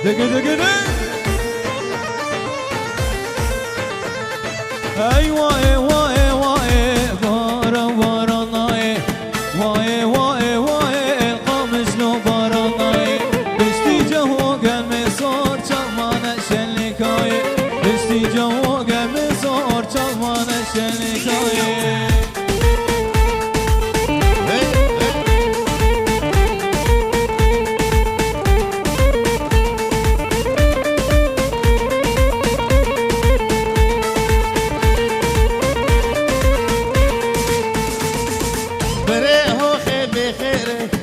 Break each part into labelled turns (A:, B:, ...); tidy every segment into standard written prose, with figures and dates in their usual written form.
A: دق دق دق اي واي واي واي بارا بارا ناي واي واي واي القمش لو بارا ناي بشتي جو قلبي صور شلمان شلكاي بشتي جو قلبي صور شلمان شلكاي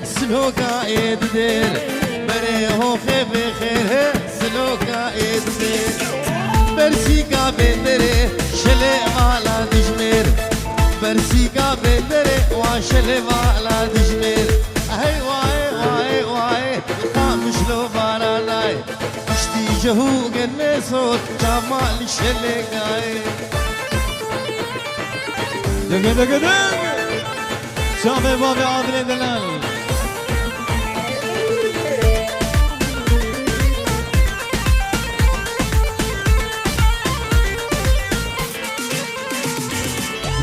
B: سلوكا يدير بريهو خيب خير سلوكا يدير برسيكا بدري شلي مالا دجمير برسيكا بدري وشلي مالا دجمير هاي واي واي واي خامش لو باراناي اشتي جهو قلمي صوت جمال شلي قاي
A: دق دق دق شامي بابي عادل دلال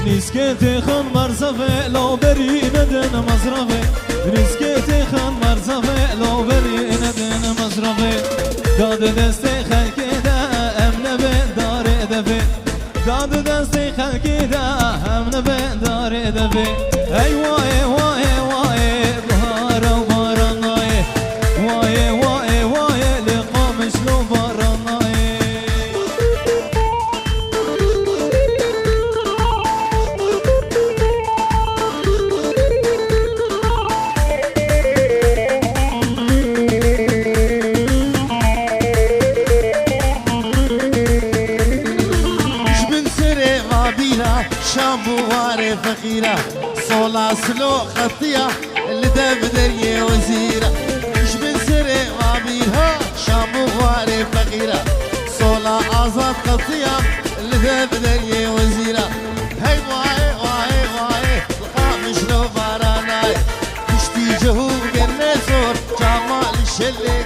A: نسكتي خان مرزفه لو بري ندن مصرفه نسكتي خان مرزفه لو بري ندن مصرفه داد دستي خلقي دا امن بين دار دفي داد دستي خلقي دا امن بين دار دفي اي واي واي واي بهارا وبارا ناي واي واي واي لقامش لو بارا ناي
B: شامبو واري فخيرة صولا سلو خطية اللي دبدرية وزيرة مش من سري وعبيرها شامبو واري فخيرة صولا عزاد خطية اللي دبدرية وزيرة هاي واي واي واي القامش لو باراناي مشتي جهو قرني صور جمال الشلي